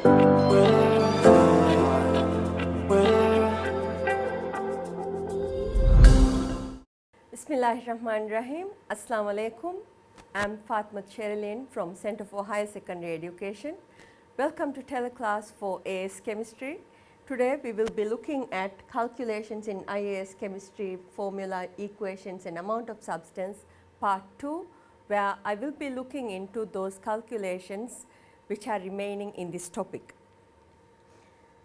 Bismillahirrahmanirrahim. Assalamu alaikum. I'm Fatma Cherilin from Center for Higher Secondary Education. Welcome to Telekilaas for AS Chemistry. Today we will be looking at calculations in IAS Chemistry, formula, equations and amount of substance, part 2, where I will be looking into those calculations which are remaining in this topic.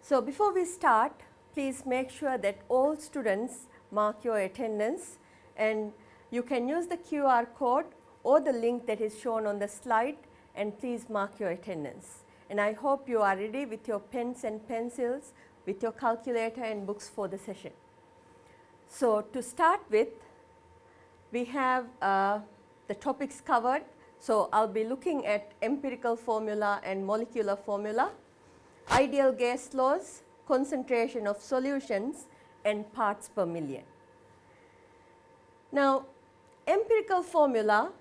So before we start, please make sure that all students mark your attendance, and you can use the QR code or the link that is shown on the slide, and please mark your attendance. And I hope you are ready with your pens and pencils, with your calculator and books for the session. So to start with, we have the topics covered. So I'll be looking at empirical formula and molecular formula, ideal gas laws, concentration of solutions and parts per million. Now, empirical formula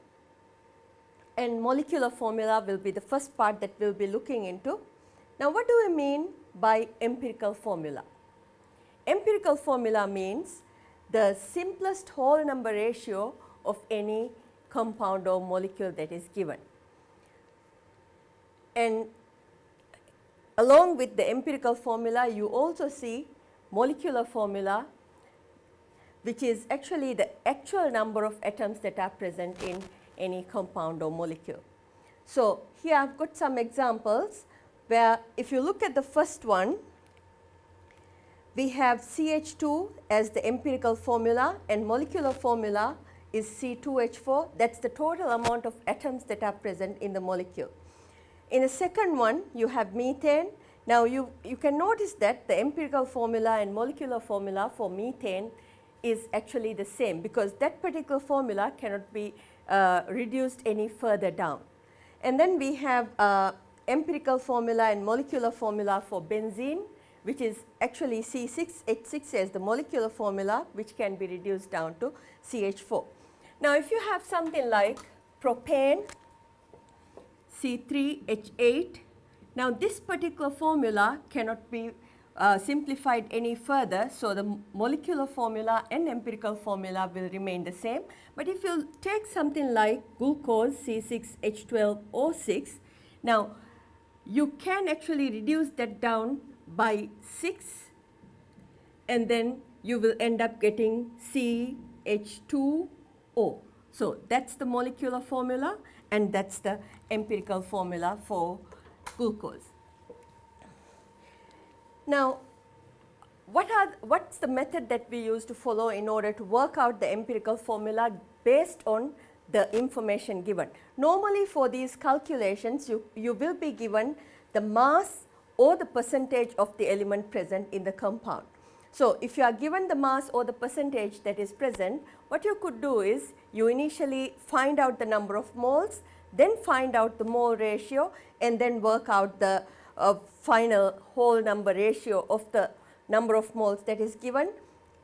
and molecular formula will be the first part that we'll be looking into. Now, what do we mean by empirical formula? Empirical formula means the simplest whole number ratio of any compound or molecule that is given. And along with the empirical formula, you also see molecular formula, which is actually the actual number of atoms that are present in any compound or molecule. So here I've got some examples where if you look at the first one, we have CH2 as the empirical formula and molecular formula is C2H4. That's the total amount of atoms that are present in the molecule. In the second one, you have methane. Now you can notice that the empirical formula and molecular formula for methane is actually the same, because that particular formula cannot be reduced any further down. And then we have empirical formula and molecular formula for benzene, which is actually C6H6 as the molecular formula, which can be reduced down to CH4. Now if you have something like propane, C3H8, now this particular formula cannot be simplified any further, so the molecular formula and empirical formula will remain the same. But if you take something like glucose, C6H12O6, now you can actually reduce that down by 6, and then you will end up getting CH2O. So that's the molecular formula, and that's the empirical formula for glucose. Now, what's the method that we use to follow in order to work out the empirical formula based on the information given? Normally for these calculations, you will be given the mass or the percentage of the element present in the compound. So if you are given the mass or the percentage that is present, what you could do is you initially find out the number of moles, then find out the mole ratio, and then work out the final whole number ratio of the number of moles that is given.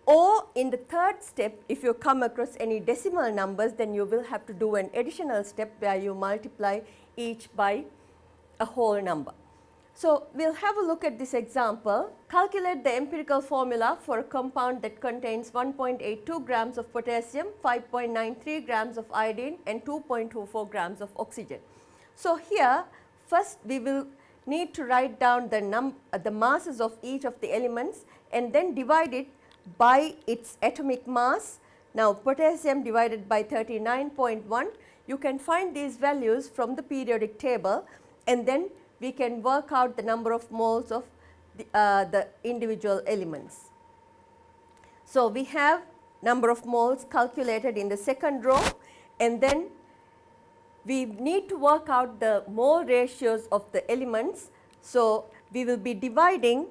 Or in the third step, if you come across any decimal numbers, then you will have to do an additional step where you multiply each by a whole number. So we'll have a look at this example. Calculate the empirical formula for a compound that contains 1.82 grams of potassium, 5.93 grams of iodine and 2.24 grams of oxygen. So here first we will need to write down the masses of each of the elements and then divide it by its atomic mass. Now potassium divided by 39.1, you can find these values from the periodic table, and then we can work out the number of moles of the individual elements. So we have number of moles calculated in the second row, and then we need to work out the mole ratios of the elements. So we will be dividing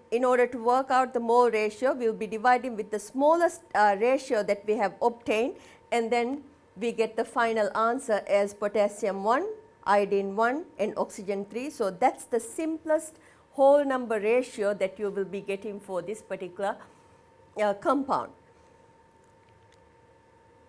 in order to work out the mole ratio, we will be dividing with the smallest ratio that we have obtained, and then we get the final answer as potassium 1, iodine 1 and oxygen 3. So that's the simplest whole number ratio that you will be getting for this particular compound.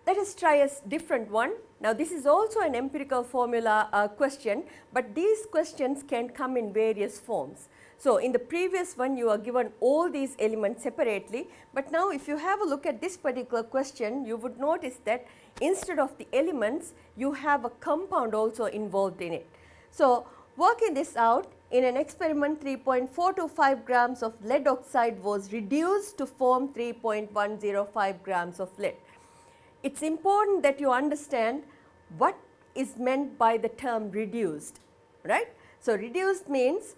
let us try a different one. Now, this is also an empirical formula question, but these questions can come in various forms. So, in the previous one you are given all these elements separately, but now if you have a look at this particular question, you would notice that instead of the elements you have a compound also involved in it. So, working this out, in an experiment 3.425 grams of lead oxide was reduced to form 3.105 grams of lead. It is important that you understand what is meant by the term reduced, right. So, reduced means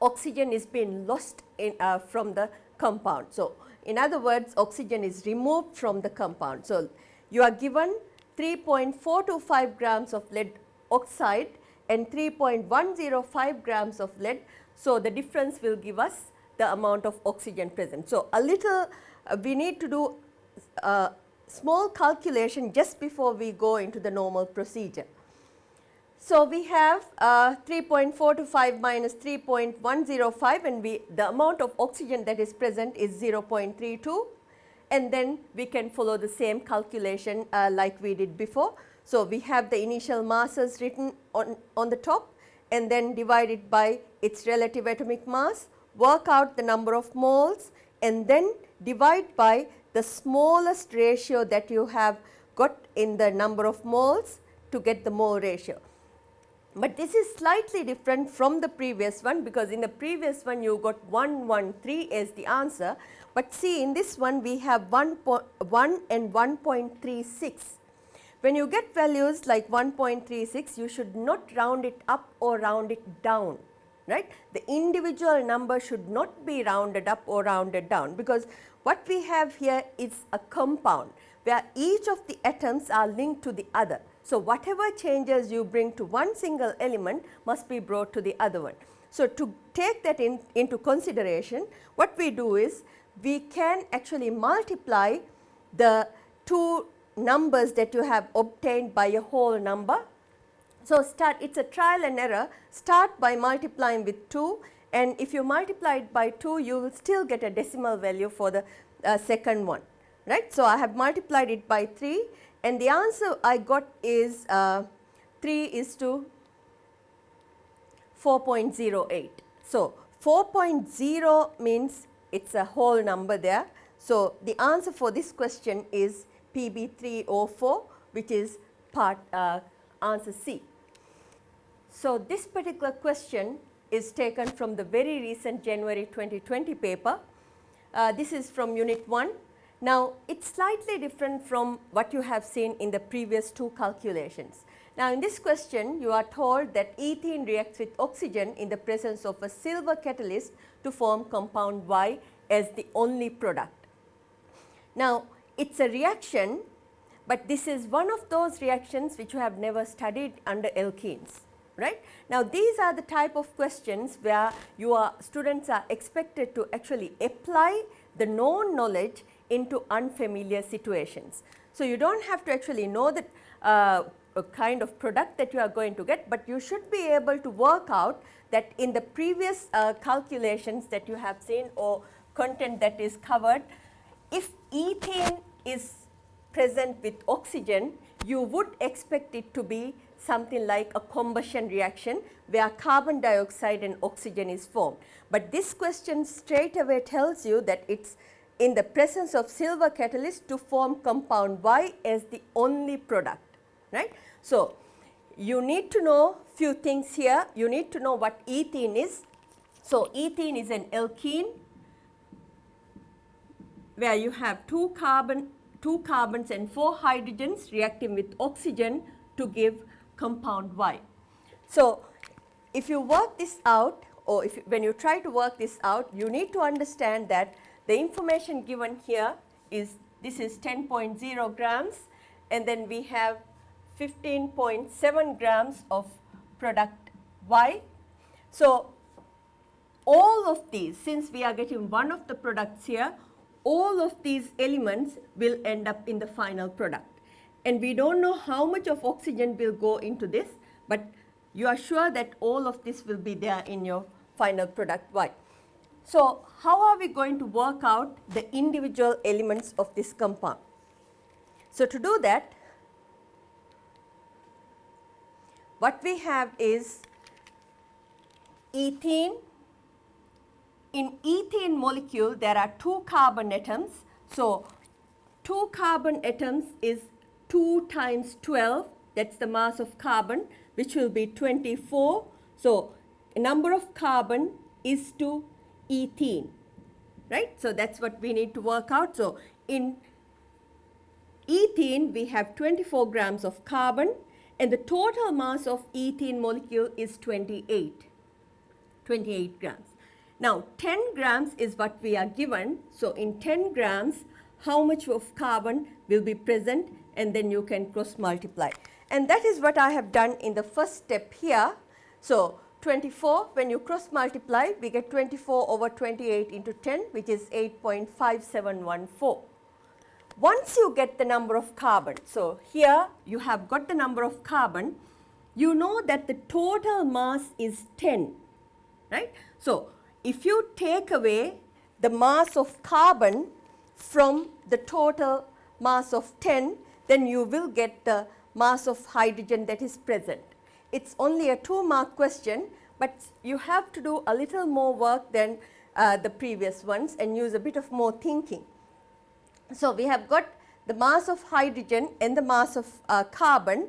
oxygen is being lost in, from the compound. So, in other words, oxygen is removed from the compound. So, you are given 3.425 grams of lead oxide and 3.105 grams of lead. So, the difference will give us the amount of oxygen present. So, a little we need to do small calculation just before we go into the normal procedure. So, we have 3.425 minus 3.105 and the amount of oxygen that is present is 0.32, and then we can follow the same calculation like we did before. So, we have the initial masses written on the top and then divide it by its relative atomic mass, work out the number of moles and then divide by the smallest ratio that you have got in the number of moles to get the mole ratio. But this is slightly different from the previous one, because in the previous one you got 113 as the answer, but see in this one we have 1 and 1.36. When you get values like 1.36, you should not round it up or round it down, right. The individual number should not be rounded up or rounded down, because what we have here is a compound where each of the atoms are linked to the other. So, whatever changes you bring to one single element must be brought to the other one. So, to take that into consideration, what we do is we can actually multiply the two numbers that you have obtained by a whole number. So, it is a trial and error. Start by multiplying with 2, and if you multiply it by 2, you will still get a decimal value for the second one, right. So, I have multiplied it by 3 and the answer I got is 3:4.08. So, 4.0 means it is a whole number there. So, the answer for this question is PB304, which is part answer C. So, this particular question is taken from the very recent January 2020 paper. This is from unit 1. Now, it is slightly different from what you have seen in the previous two calculations. Now, in this question you are told that ethene reacts with oxygen in the presence of a silver catalyst to form compound Y as the only product. Now, it is a reaction, but this is one of those reactions which you have never studied under alkenes, right. Now, these are the type of questions where students are expected to actually apply the known knowledge into unfamiliar situations. So, you do not have to actually know the kind of product that you are going to get, but you should be able to work out that in the previous calculations that you have seen or content that is covered, if ethane is present with oxygen, you would expect it to be something like a combustion reaction where carbon dioxide and oxygen is formed. But this question straight away tells you that it is in the presence of silver catalyst to form compound Y as the only product, right. So, you need to know few things here. You need to know what ethene is. So, ethene is an alkene where you have two carbons and 4 hydrogens reacting with oxygen to give compound Y. So, if you work this out, or when you try to work this out, you need to understand that the information given here is, this is 10.0 grams and then we have 15.7 grams of product Y. So, all of these, since we are getting one of the products here, all of these elements will end up in the final product. And we do not know how much of oxygen will go into this, but you are sure that all of this will be there in your final product Y. So, how are we going to work out the individual elements of this compound? So, to do that, what we have is ethene. In ethene molecule, there are 2 carbon atoms. So, 2 carbon atoms is 2 times 12, that is the mass of carbon, which will be 24. So, number of carbon is to ethene, right. So, that is what we need to work out. So, in ethene, we have 24 grams of carbon, and the total mass of ethene molecule is 28 grams. Now, 10 grams is what we are given. So, in 10 grams, how much of carbon will be present, and then you can cross multiply. And that is what I have done in the first step here. So, 24, when you cross multiply, we get 24 over 28 into 10, which is 8.5714. Once you get the number of carbon, so here you have got the number of carbon, you know that the total mass is 10, right. So, if you take away the mass of carbon from the total mass of 10, then you will get the mass of hydrogen that is present. It's only a 2-mark question, but you have to do a little more work than the previous ones and use a bit of more thinking. So, we have got the mass of hydrogen and the mass of carbon,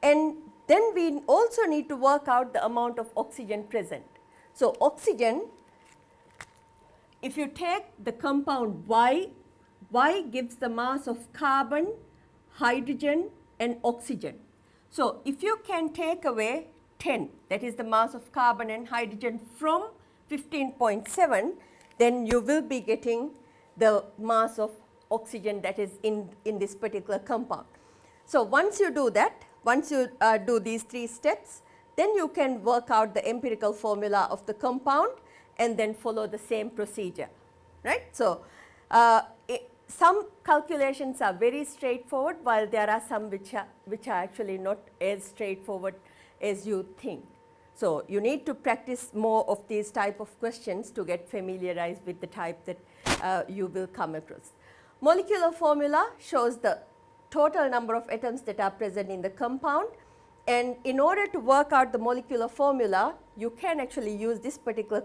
and then we also need to work out the amount of oxygen present. So, oxygen, if you take the compound Y, Y gives the mass of carbon, hydrogen and oxygen. So, if you can take away 10, that is the mass of carbon and hydrogen, from 15.7, then you will be getting the mass of oxygen that is in this particular compound. So, once you do that, once you do these 3 steps, then you can work out the empirical formula of the compound and then follow the same procedure, right. So, some calculations are very straightforward, while there are some which are actually not as straightforward as you think. So, you need to practice more of these type of questions to get familiarized with the type that you will come across. Molecular formula shows the total number of atoms that are present in the compound, and in order to work out the molecular formula, you can actually use this particular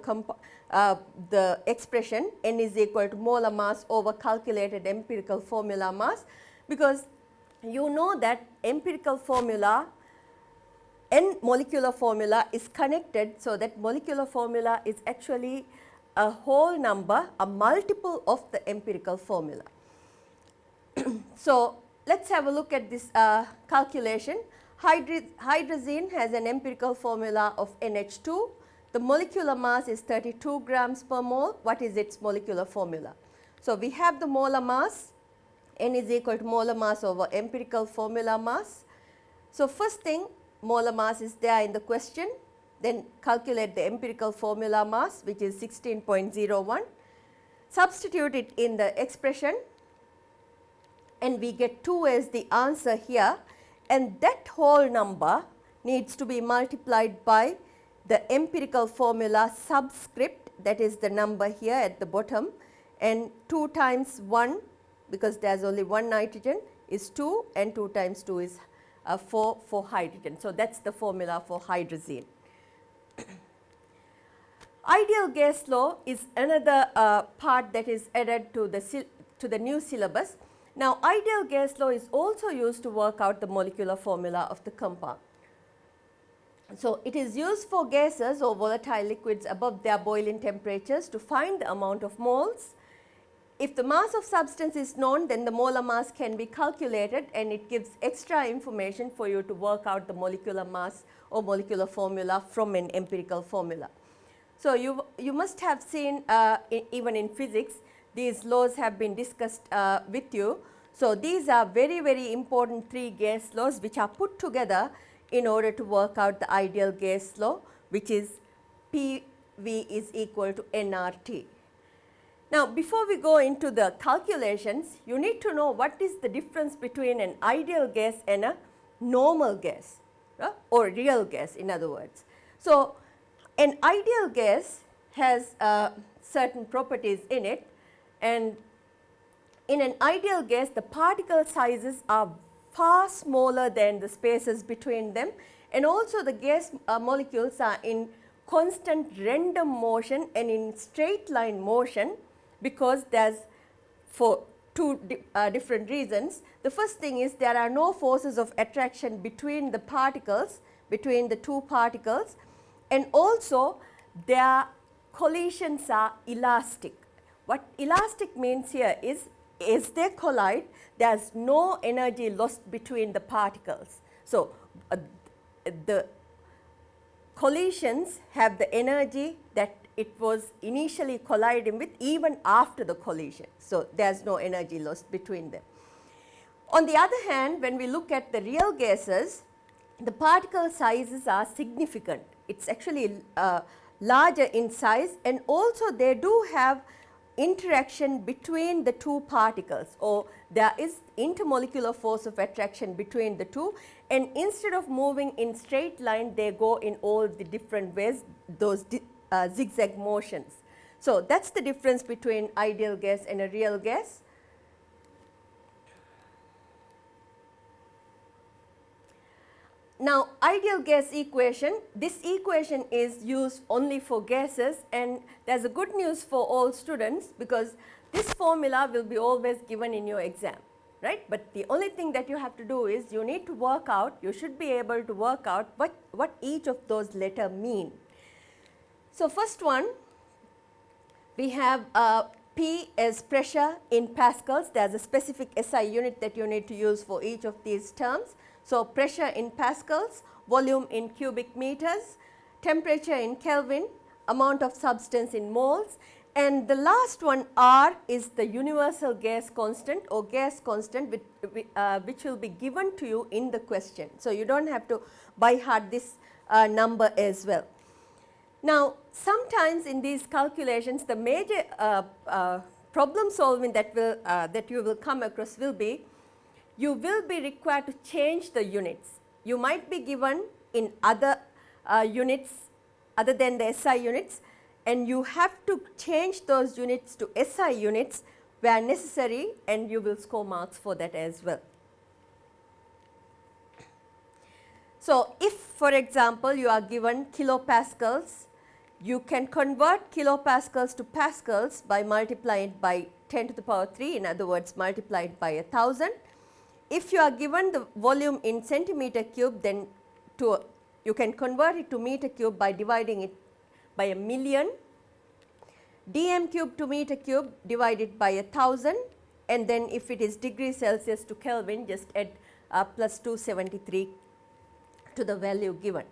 the expression N is equal to molar mass over calculated empirical formula mass, because you know that empirical formula and molecular formula is connected, so that molecular formula is actually a whole number, a multiple of the empirical formula. So, let us have a look at this calculation. Hydrazine has an empirical formula of NH2. The molecular mass is 32 grams per mole. What is its molecular formula? So, we have the molar mass, N is equal to molar mass over empirical formula mass. So, first thing, molar mass is there in the question, then calculate the empirical formula mass, which is 16.01. Substitute it in the expression, and we get 2 as the answer here, and that whole number needs to be multiplied by the empirical formula subscript, that is the number here at the bottom, and 2 times 1, because there is only 1 nitrogen, is 2, and 2 times 2 is 4 for hydrogen. So, that is the formula for hydrazine. Ideal gas law is another part that is added to the new syllabus. Now, ideal gas law is also used to work out the molecular formula of the compound. So, it is used for gases or volatile liquids above their boiling temperatures to find the amount of moles. If the mass of substance is known, then the molar mass can be calculated, and it gives extra information for you to work out the molecular mass or molecular formula from an empirical formula. So, you must have seen even in physics, these laws have been discussed with you. So, these are very, very important 3 gas laws which are put together in order to work out the ideal gas law, which is PV is equal to nRT. Now, before we go into the calculations, you need to know what is the difference between an ideal gas and a normal gas, or real gas, in other words. So, an ideal gas has certain properties in it, and in an ideal gas, the particle sizes are far smaller than the spaces between them, and also the gas molecules are in constant random motion and in straight line motion, because there's for two different reasons. The first thing is there are no forces of attraction between the particles, between the two particles, and also their collisions are elastic. What elastic means here is, as they collide, there is no energy lost between the particles. So, the collisions have the energy that it was initially colliding with even after the collision. So, there is no energy lost between them. On the other hand, when we look at the real gases, the particle sizes are significant. It's actually larger in size, and also they do have interaction between the two particles, or there is intermolecular force of attraction between the two, and instead of moving in straight line, they go in all the different ways, those zigzag motions. So, that is the difference between ideal gas and a real gas. Now, ideal gas equation, this equation is used only for gases, and there is a good news for all students, because this formula will be always given in your exam, right. But the only thing that you have to do is you need to work out, you should be able to work out what each of those letters mean. So, first one, we have P as pressure in pascals. There is a specific SI unit that you need to use for each of these terms. So, pressure in pascals, volume in cubic meters, temperature in Kelvin, amount of substance in moles, and the last one R is the universal gas constant or gas constant which will be given to you in the question. So, you do not have to by heart this number as well. Now, sometimes in these calculations, the major problem solving that you will come across will be, you will be required to change the units. You might be given in other units other than the SI units, and you have to change those units to SI units where necessary, and you will score marks for that as well. So, if for example, you are given kilopascals, you can convert kilopascals to pascals by multiplying by 10 to the power 3, in other words multiplied by 1000. If you are given the volume in centimeter cube, then you can convert it to meter cube by dividing it by a million, dm cube to meter cube divided by 1000, and then if it is degree Celsius to Kelvin, just add plus 273 to the value given.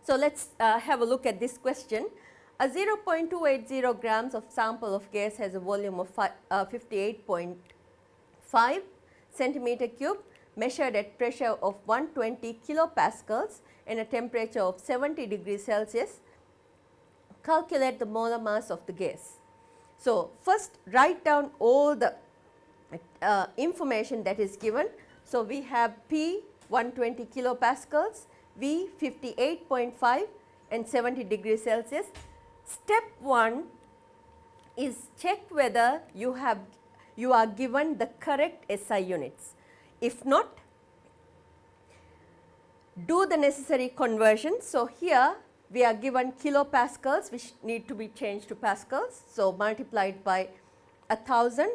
So, let us have a look at this question. A 0.280 grams of sample of gas has a volume of 58.5 centimeter cube, measured at pressure of 120 kilopascals and a temperature of 70 degrees Celsius. Calculate the molar mass of the gas. So, first write down all the information that is given. So, we have P 120 kilopascals, V 58.5 and 70 degrees Celsius. Step 1 is check whether you are given the correct SI units. If not, do the necessary conversions. So, here we are given kilopascals, which need to be changed to pascals. So, multiplied by 1000.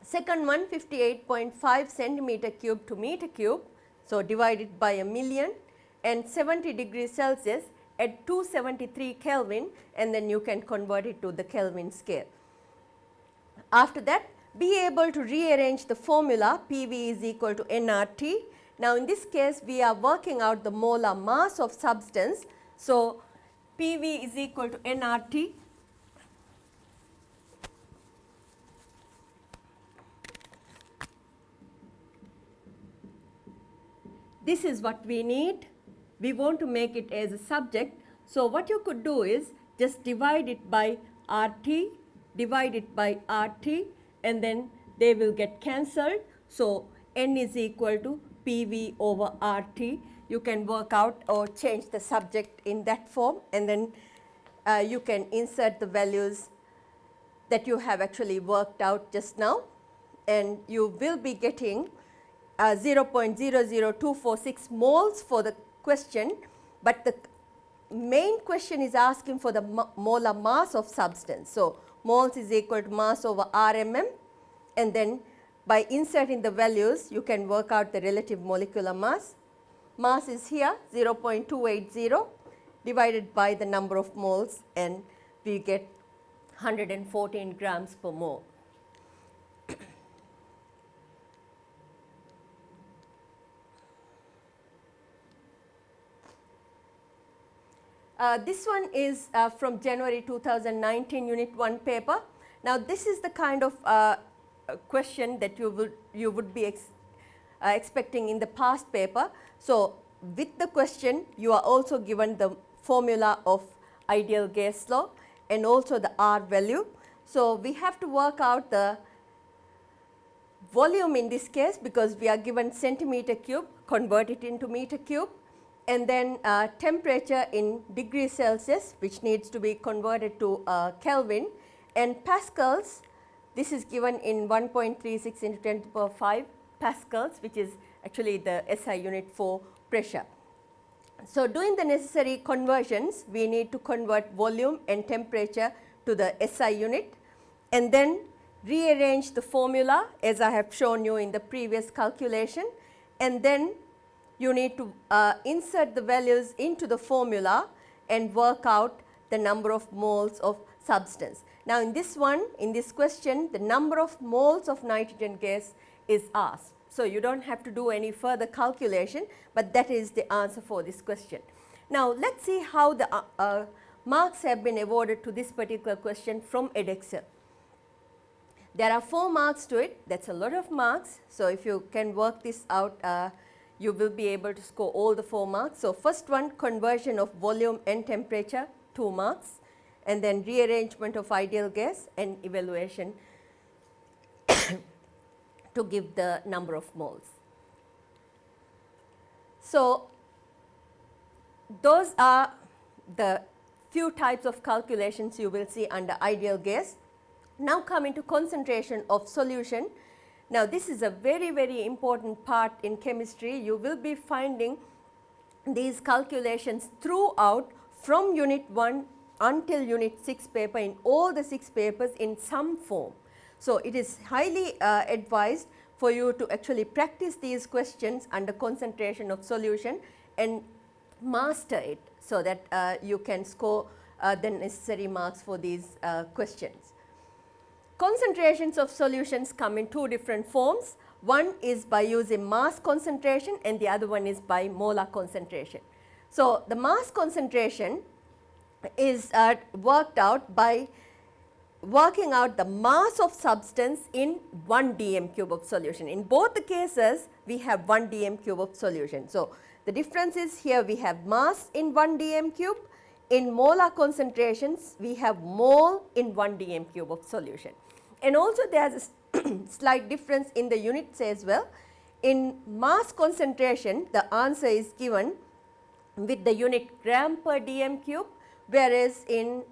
Second one, 58.5 centimeter cube to meter cube. So, divided by a million, and 70 degrees Celsius at 273 Kelvin, and then you can convert it to the Kelvin scale. After that, be able to rearrange the formula PV is equal to nRT. Now, in this case, we are working out the molar mass of substance. So, PV is equal to nRT. This is what we need. We want to make it as a subject. So, what you could do is just divide it by RT, divide it by RT, and then they will get cancelled. So, N is equal to PV over RT. You can work out or change the subject in that form, and then you can insert the values that you have actually worked out just now, and you will be getting 0.00246 moles for the question, but the main question is asking for the molar mass of substance. So, moles is equal to mass over RMM, and then by inserting the values you can work out the relative molecular mass. Mass is here 0.280 divided by the number of moles, and we get 114 grams per mole. This one is from January 2019 Unit 1 paper. Now, this is the kind of question that you would be expecting in the past paper. So, with the question you are also given the formula of ideal gas law and also the R value. So, we have to work out the volume in this case, because we are given centimeter cube, convert it into meter cube, and then temperature in degrees Celsius, which needs to be converted to Kelvin, and pascals. This is given in 1.36 into 10 to the power 5 pascals, which is actually the SI unit for pressure. So, doing the necessary conversions, we need to convert volume and temperature to the SI unit, and then rearrange the formula as I have shown you in the previous calculation, and then you need to insert the values into the formula and work out the number of moles of substance. Now, in this one, in this question, the number of moles of nitrogen gas is asked. So, you do not have to do any further calculation, but that is the answer for this question. Now, let us see how the marks have been awarded to this particular question from Edexcel. There are 4 marks to it, that is a lot of marks. So, if you can work this out, you will be able to score all the 4 marks. So, first one, conversion of volume and temperature, 2 marks, and then rearrangement of ideal gas and evaluation to give the number of moles. So, those are the few types of calculations you will see under ideal gas. Now, coming to concentration of solution. Now, this is a very, very important part in chemistry. You will be finding these calculations throughout from Unit 1 until Unit 6 paper, in all the 6 papers in some form. So, it is highly advised for you to actually practice these questions under concentration of solution and master it, so that you can score the necessary marks for these questions. Concentrations of solutions come in 2 different forms. One is by using mass concentration and the other one is by molar concentration. So, the mass concentration is worked out by working out the mass of substance in 1 dm cube of solution. In both the cases, we have 1 dm cube of solution. So, the difference is here we have mass in 1 dm cube. In molar concentrations, we have mole in 1 dm cube of solution. And also there is a slight difference in the units as well. In mass concentration, the answer is given with the unit gram per dm cube, whereas in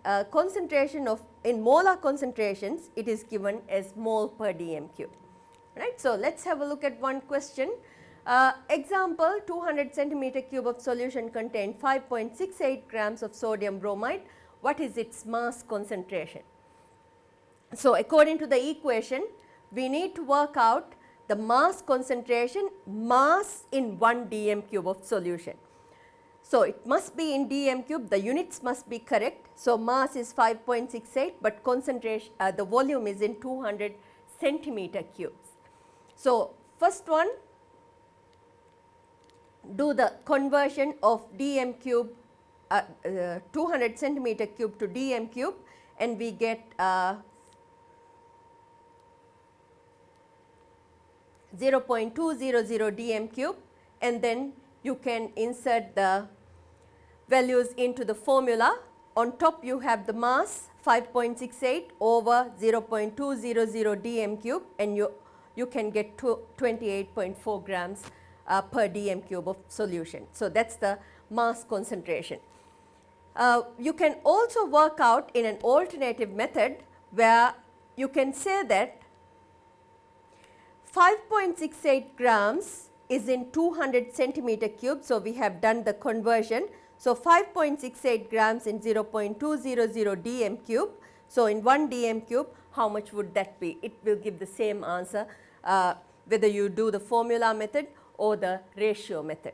in molar concentrations, it is given as mole per dm cube. Right. So, let us have a look at one question. Example, 200 centimeter cube of solution contain 5.68 grams of sodium bromide. What is its mass concentration? So, according to the equation, we need to work out the mass concentration, mass in 1 dm cube of solution. So, it must be in dm cube, the units must be correct. So, mass is 5.68, but concentration, the volume is in 200 centimeter cubes. So, first one, do the conversion of dm cube, 200 centimeter cube to dm cube, and we get 0.200 dm cube, and then you can insert the values into the formula. On top you have the mass 5.68 over 0.200 dm cube, and you can get 28.4 grams per dm cube of solution. So, that is the mass concentration. You can also work out in an alternative method where you can say that 5.68 grams is in 200 centimeter cube. So, we have done the conversion. So, 5.68 grams in 0.200 dm cube. So, in 1 dm cube, how much would that be? It will give the same answer whether you do the formula method or the ratio method.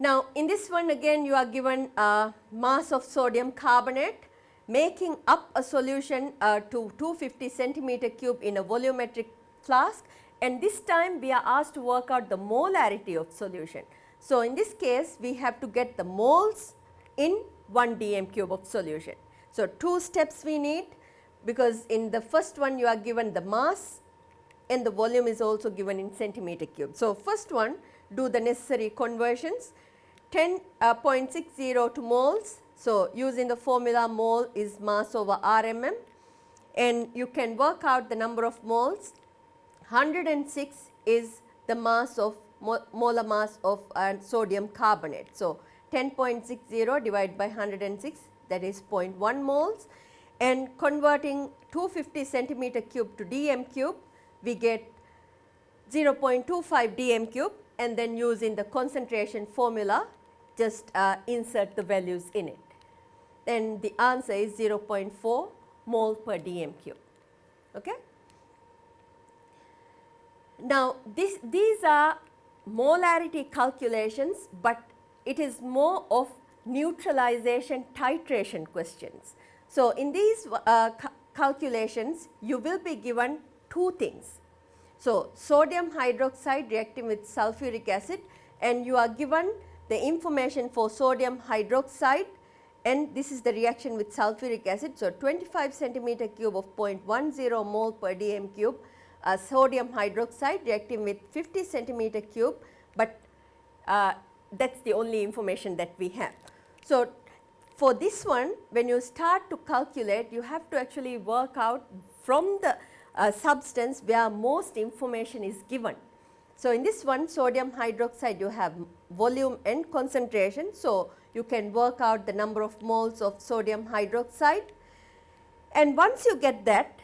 Now, in this one again you are given mass of sodium carbonate, making up a solution to 250 centimeter cube in a volumetric flask, and this time we are asked to work out the molarity of solution. So, in this case we have to get the moles in 1 dm cube of solution. So, 2 steps we need, because in the first one you are given the mass and the volume is also given in centimeter cube. So, first one, do the necessary conversions. 10.60 to moles. So, using the formula, mole is mass over RMM, and you can work out the number of moles. 106 is the mass of molar mass of sodium carbonate. So, 10.60 divided by 106, that is 0.1 moles, and converting 250 centimeter cube to dm cube, we get 0.25 dm cube, and then using the concentration formula, just insert the values in it. Then the answer is 0.4 mole per dm cube. Okay? Now, these are molarity calculations, but it is more of neutralization titration questions. So, in these calculations, you will be given 2 things. So, sodium hydroxide reacting with sulfuric acid, and you are given the information for sodium hydroxide, and this is the reaction with sulfuric acid. So, 25 centimeter cube of 0.10 mole per dm cube sodium hydroxide reacting with 50 centimeter cube, but that is the only information that we have. So, for this one, when you start to calculate, you have to actually work out from the substance where most information is given. So, in this one, sodium hydroxide, you have volume and concentration. So, you can work out the number of moles of sodium hydroxide, and once you get that,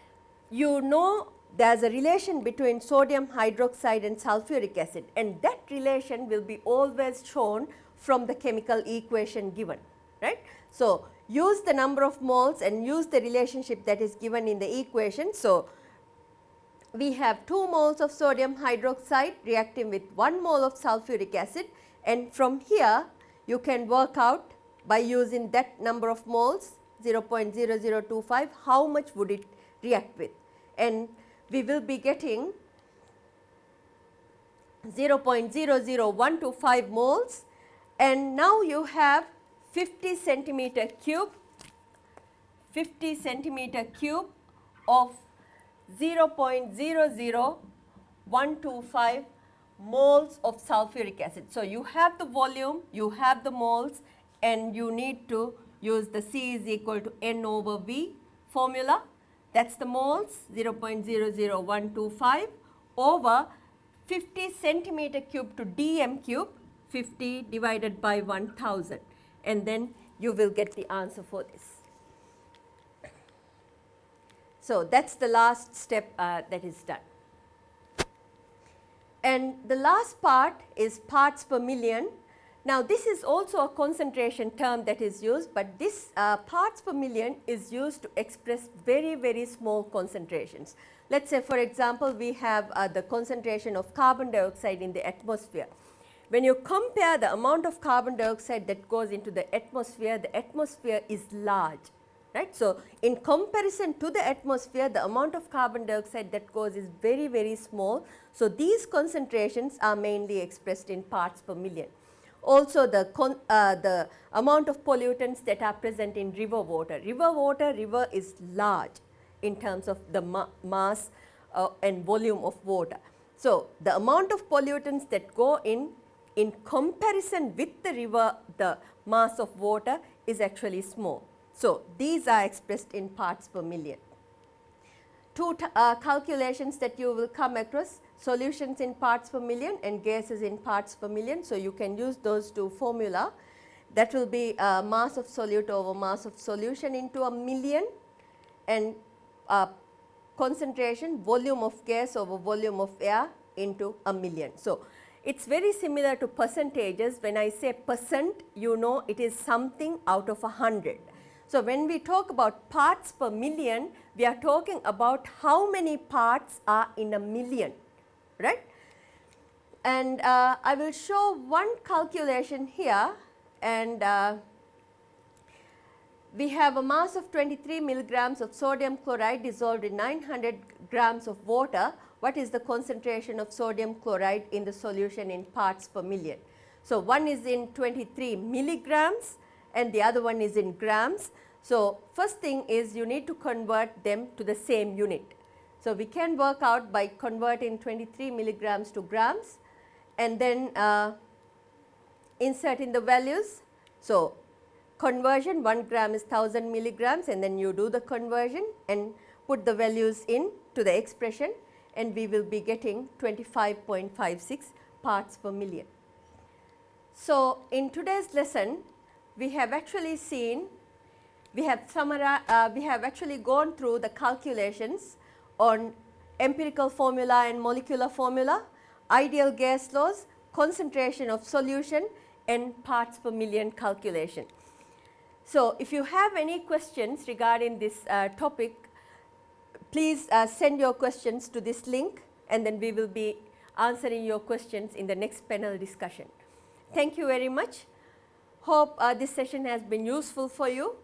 you know there is a relation between sodium hydroxide and sulfuric acid, and that relation will be always shown from the chemical equation given, right. So, use the number of moles and use the relationship that is given in the equation. So, we have 2 moles of sodium hydroxide reacting with 1 mole of sulfuric acid, and from here you can work out by using that number of moles 0.0025 how much would it react with, and we will be getting 0.00125 moles, and now you have 50 centimeter cube of 0.00125 moles of sulfuric acid. So, you have the volume, you have the moles, and you need to use the C is equal to N over V formula. That is the moles 0.00125 over 50 centimeter cube to dm cube, 50 divided by 1000, and then you will get the answer for this. So, that is the last step that is done. And the last part is parts per million. Now, this is also a concentration term that is used, but this parts per million is used to express very, very small concentrations. Let us say, for example, we have the concentration of carbon dioxide in the atmosphere. When you compare the amount of carbon dioxide that goes into the atmosphere is large, right. So, in comparison to the atmosphere, the amount of carbon dioxide that goes is very, very small. So, these concentrations are mainly expressed in parts per million. Also, the amount of pollutants that are present in river water. River is large in terms of the mass and volume of water. So, the amount of pollutants that go in comparison with the river, the mass of water is actually small. So, these are expressed in parts per million. two calculations that you will come across: solutions in parts per million and gases in parts per million. So, you can use those two formula. That will be mass of solute over mass of solution into a million, and concentration, volume of gas over volume of air into a million. So, it is very similar to percentages. When I say percent, you know it is something out of 100. So, when we talk about parts per million, we are talking about how many parts are in a million, right? And I will show one calculation here, and we have a mass of 23 milligrams of sodium chloride dissolved in 900 grams of water. What is the concentration of sodium chloride in the solution in parts per million? So, one is in 23 milligrams and the other one is in grams. So, first thing is you need to convert them to the same unit. So, we can work out by converting 23 milligrams to grams and then insert in the values. So, conversion, 1 gram is 1000 milligrams, and then you do the conversion and put the values in to the expression, and we will be getting 25.56 parts per million. So, in today's lesson, we have actually seen, we have actually gone through the calculations on empirical formula and molecular formula, ideal gas laws, concentration of solution, and parts per million calculation. So, if you have any questions regarding this topic, please send your questions to this link, and then we will be answering your questions in the next panel discussion. Thank you very much. Hope this session has been useful for you.